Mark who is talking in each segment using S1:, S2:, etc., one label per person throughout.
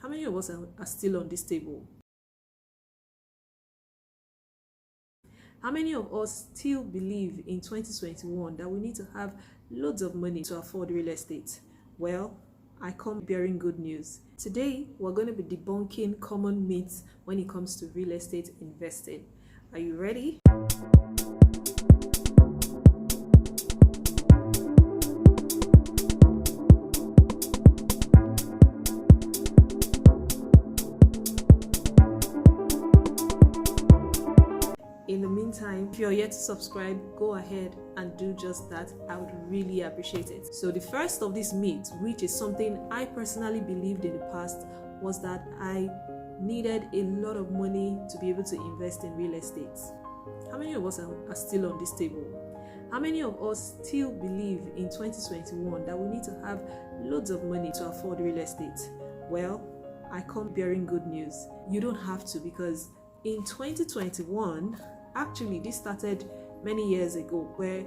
S1: How many of us are still on this table? How many of us still believe in 2021 that we need to have loads of money to afford real estate? Well, I come bearing good news. Today, we're going to be debunking common myths when it comes to real estate investing. Are you ready? In the meantime, if you're yet to subscribe, go ahead and do just that. I would really appreciate it. So the first of these myths, which is something I personally believed in the past, was that I needed a lot of money to be able to invest in real estate. How many of us are still on this table? How many of us still believe in 2021 that we need to have loads of money to afford real estate? Well, I come bearing good news. You don't have to, because in 2021, actually this started many years ago, where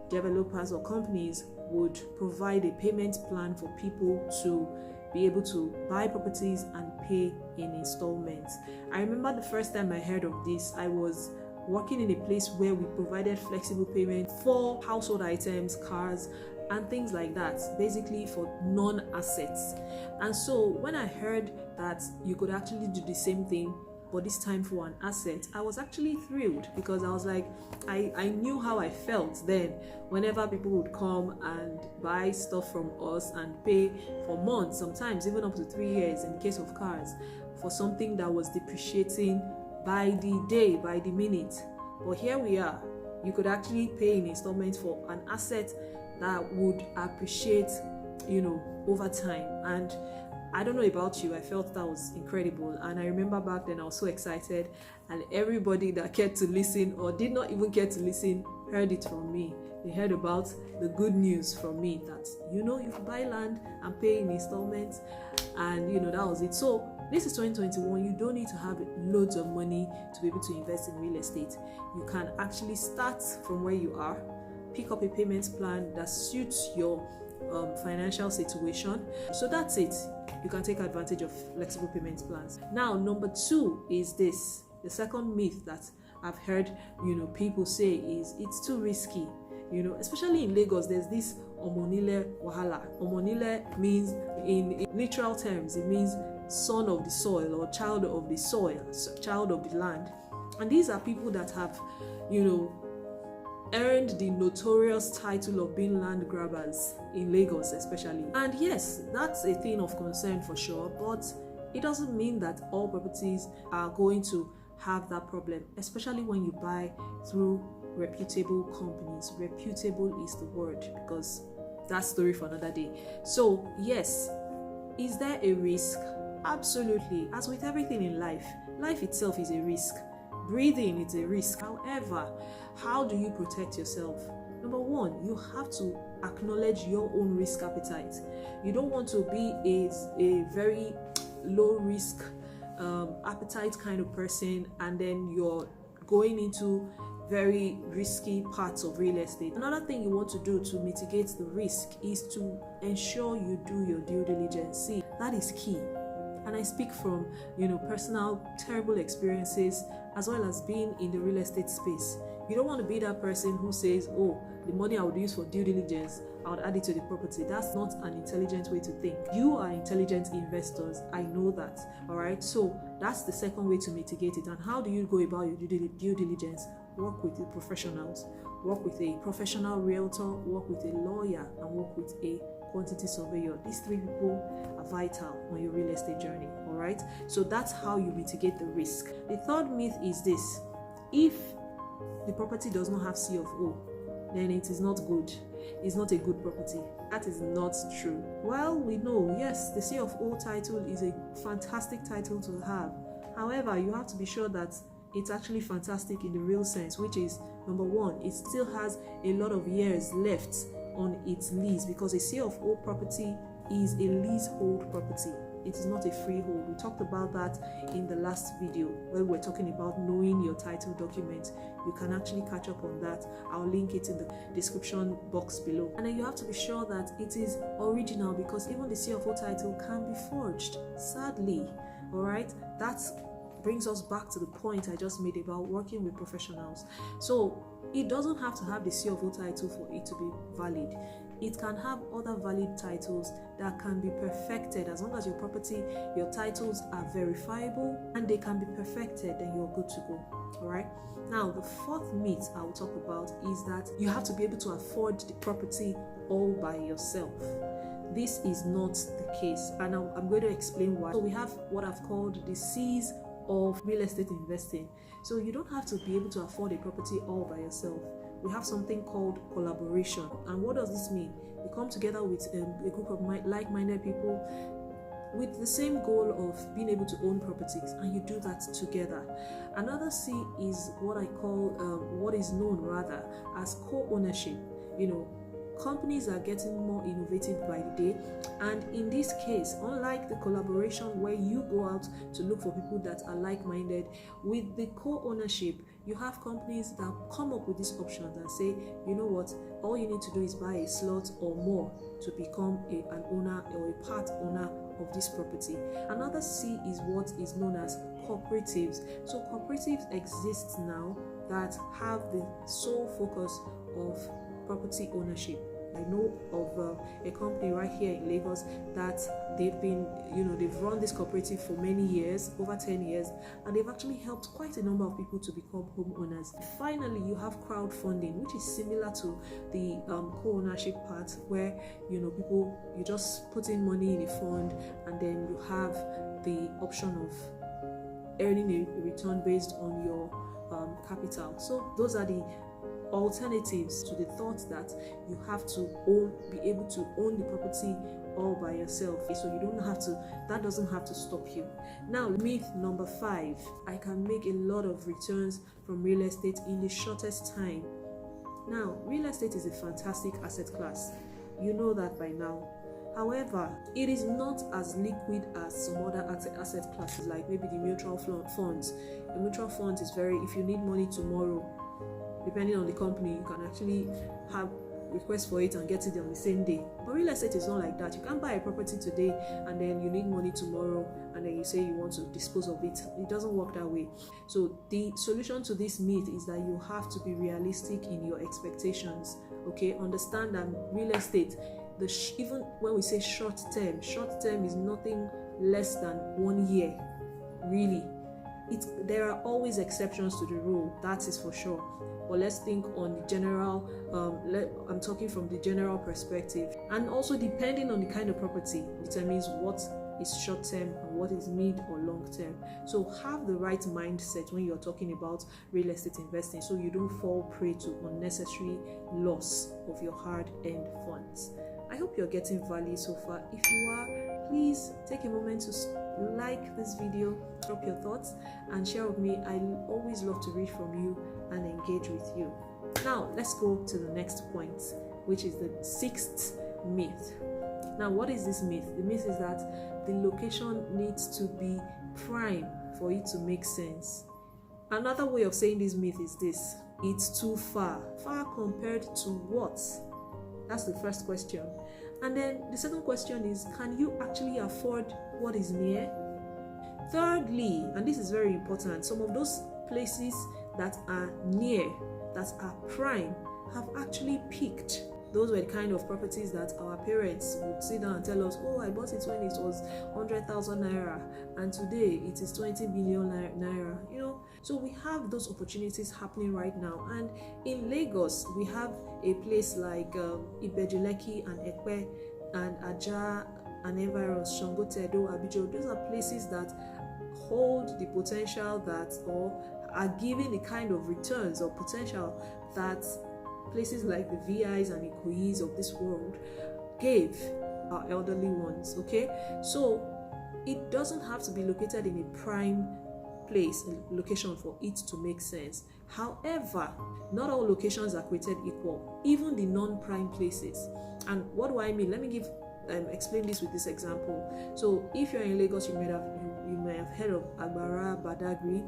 S1: developers or companies would provide a payment plan for people to be able to buy properties and pay in installments. I remember the first time I heard of this, I was working in a place where we provided flexible payment for household items, cars, and things like that, basically for non-assets. And so when I heard that you could actually do the same thing, but this time for an asset, I was actually thrilled, because I was like, I knew how I felt then whenever people would come and buy stuff from us and pay for months, sometimes even up to 3 years in the case of cars, for something that was depreciating by the day, by the minute. But here we are, you could actually pay in installments for an asset that would appreciate, over time. And I don't know about you, I felt that was incredible. And I remember back then I was so excited, and everybody that cared to listen or did not even care to listen heard it from me. They heard about the good news from me that, you can buy land and pay in installments, and that was it. So this is 2021. You don't need to have loads of money to be able to invest in real estate. You can actually start from where you are, pick up a payment plan that suits your financial situation. So that's it. You can take advantage of flexible payment plans. Now, number 2 is this. The second myth that I've heard, people say is it's too risky. Especially in Lagos, there's this omonile wahala. Omonile means, in literal terms, it means son of the soil or child of the soil, child of the land. And these are people that have, earned the notorious title of being land grabbers in Lagos especially. And yes, that's a thing of concern for sure, but it doesn't mean that all properties are going to have that problem, especially when you buy through reputable companies. Reputable is the word, because that's story for another day. So yes, is there a risk? Absolutely. As with everything in life, life itself is a risk. Breathing is a risk. However, how do you protect yourself? Number 1, you have to acknowledge your own risk appetite. You don't want to be a very low risk appetite kind of person, and then you're going into very risky parts of real estate. Another thing you want to do to mitigate the risk is to ensure you do your due diligence. See, that is key. And I speak from, personal terrible experiences, as well as being in the real estate space. You don't want to be that person who says, oh, the money I would use for due diligence, I would add it to the property. That's not an intelligent way to think. You are intelligent investors. I know that. All right. So that's the second way to mitigate it. And how do you go about your due diligence? Work with the professionals. Work with a professional realtor. Work with a lawyer, and work with a quantity surveyor. These 3 people are vital on your real estate journey. All right. So that's how you mitigate the risk. The third myth is this: if the property does not have C of O, then it is not good. It's not a good property. That is not true. Well, we know, yes, the C of O title is a fantastic title to have. However, you have to be sure that it's actually fantastic in the real sense, which is, number 1, it still has a lot of years left on its lease, because a C of O property is a leasehold property. it is not a freehold. We talked about that in the last video where we were talking about knowing your title document. You can actually catch up on that. I'll link it in the description box below. And then you have to be sure that it is original, because even the CFO title can be forged, sadly. All right, that brings us back to the point I just made about working with professionals. So it doesn't have to have the CFO title for it to be valid. It can have other valid titles that can be perfected. As long as your property, your titles are verifiable and they can be perfected, then you're good to go. All right. Now, the fourth myth I will talk about is that you have to be able to afford the property all by yourself. This is not the case, and I'm going to explain why. So we have what I've called the C's of real estate investing. So you don't have to be able to afford a property all by yourself. We have something called collaboration. And what does this mean? You come together with a group of like-minded people with the same goal of being able to own properties, and you do that together. Another C is what I call, what is known rather as co-ownership. You know, companies are getting more innovative by the day, and in this case, unlike the collaboration where you go out to look for people that are like-minded, with the co-ownership, you have companies that come up with these options and say, you know what, all you need to do is buy a slot or more to become an owner or a part owner of this property. Another C is what is known as cooperatives. So cooperatives exist now that have the sole focus of property ownership. I know of a company right here in Lagos that they've been, they've run this cooperative for many years, over 10 years, and they've actually helped quite a number of people to become homeowners. Finally, you have crowdfunding, which is similar to the co-ownership part, where you just put in money in a fund, and then you have the option of earning a return based on your capital. So those are the alternatives to the thought that you have to be able to own the property all by yourself. So you don't have to, that doesn't have to stop you. Now, myth number 5, I can make a lot of returns from real estate in the shortest time. Now, real estate is a fantastic asset class. You know that by now. However, it is not as liquid as some other asset classes, like maybe the mutual funds. The mutual funds is if you need money tomorrow, depending on the company, you can actually have request for it and get it on the same day. But real estate is not like that. You can't buy a property today and then you need money tomorrow and then you say you want to dispose of it. It doesn't work that way. So the solution to this myth is that you have to be realistic in your expectations. Okay, understand that real estate, even when we say short term is nothing less than 1 year, really. There are always exceptions to the rule, that is for sure. But let's think on the general, I'm talking from the general perspective. And also, depending on the kind of property, determines what is short term and what is mid or long term. So have the right mindset when you're talking about real estate investing, so you don't fall prey to unnecessary loss of your hard-earned funds. I hope you're getting value so far. If you are, please take a moment to like this video, drop your thoughts, and share with me. I always love to read from you and engage with you. Now, let's go to the next point, which is the 6th myth. Now, what is this myth? The myth is that the location needs to be prime for it to make sense. Another way of saying this myth is this: it's too far. Far compared to what? That's the first question. And then the second question is, can you actually afford what is near? Thirdly, and this is very important, some of those places that are near, that are prime, have actually peaked. Those were the kind of properties that our parents would sit down and tell us, oh, I bought it when it was 100,000 naira, and today it is 20 billion naira. So we have those opportunities happening right now. And in Lagos, we have a place like Ibejuleki and Ekpe and Aja and Environs, Shangote, Edo, Abijo. Those are places that hold the potential or are giving the kind of returns or potential that places like the VIs and Ikoyis of this world gave our elderly ones. Okay, so it doesn't have to be located in a prime location for it to make sense. However, not all locations are created equal, even the non-prime places. And what do I mean? Let me give explain this with this example. So if you're in Lagos, you may have heard of Agbara, Badagry,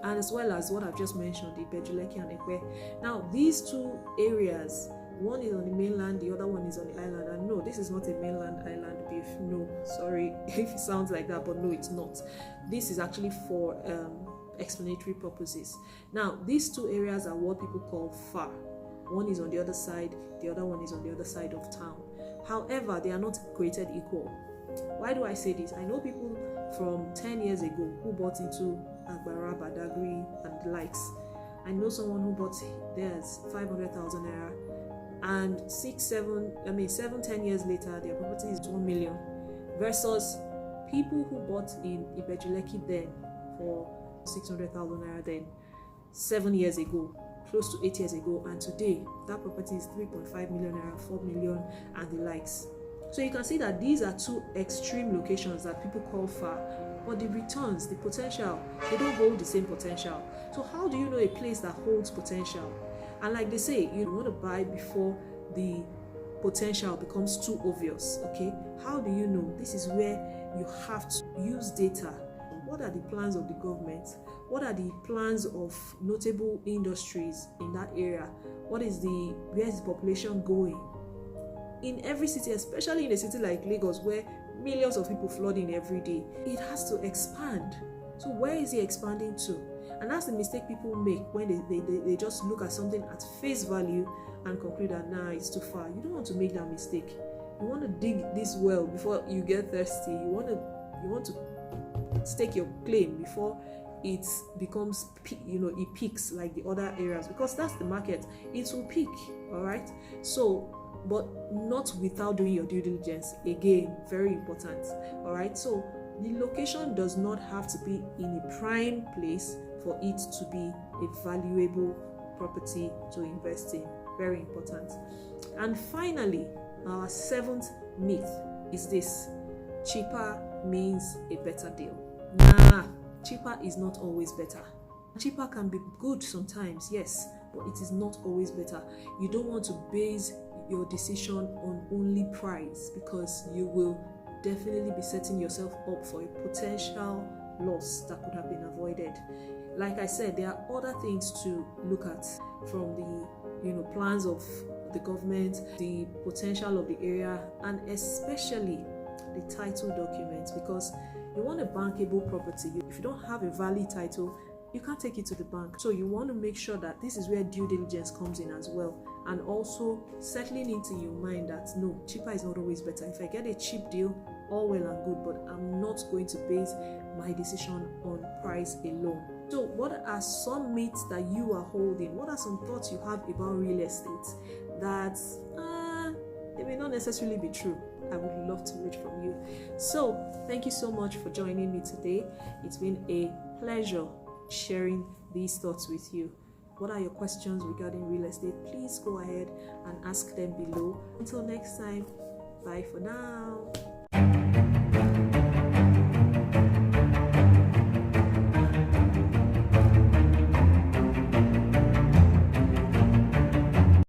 S1: and as well as what I've just mentioned, the Bejuleki and Ekwe. Now, these two areas, one is on the mainland, the other one is on the island. And no, this is not a mainland island beef. No, sorry if it sounds like that, but no, it's not. This is actually for explanatory purposes. Now, these two areas are what people call far. One is on the other side, the other one is on the other side of town. However, they are not created equal. Why do I say this? I know people from 10 years ago who bought into Agbara, Badagry, and the likes. I know someone who bought theirs 500,000 naira, and 7-10 years later, their property is 1 million, versus people who bought in Ibejuleki then for 600,000 naira then 7 years ago, close to 8 years ago, and today that property is 3.5 million naira, 4 million, and the likes. So you can see that these are two extreme locations that people call far, but the returns, the potential, they don't hold the same potential. So how do you know a place that holds potential? And like they say, you want to buy before the potential becomes too obvious. Okay, how do you know? This is where you have to use data. What are the plans of the government? What are the plans of notable industries in that area? Where is the population going? In every city, especially in a city like Lagos, where millions of people flood in every day, it has to expand. So where is it expanding to? And that's the mistake people make when they just look at something at face value and conclude that it's too far. You don't want to make that mistake. You want to dig this well before you get thirsty. You want to stake your claim before it becomes, it peaks like the other areas, because that's the market. It will peak, all right? So, but not without doing your due diligence. Again, very important, all right? So the location does not have to be in a prime place for it to be a valuable property to invest in. Very important. And finally, our seventh myth is this: cheaper means a better deal. Cheaper is not always better. Cheaper can be good sometimes, yes, but it is not always better. You don't want to base your decision on only price, because you will definitely be setting yourself up for a potential loss that could have been avoided. Like I said, there are other things to look at, from the plans of the government, the potential of the area, and especially the title documents, because you want a bankable property. If you don't have a valid title, you can't take it to the bank. So you want to make sure that this is where due diligence comes in as well, and also settling into your mind that no, cheaper is not always better. If I get a cheap deal, all well and good, but I'm not going to base my decision on price alone. So what are some myths that you are holding? What are some thoughts you have about real estate that they may not necessarily be true? I would love to read from you. So thank you so much for joining me today. It's been a pleasure sharing these thoughts with you. What are your questions regarding real estate? Please go ahead and ask them below. Until next time, bye for now.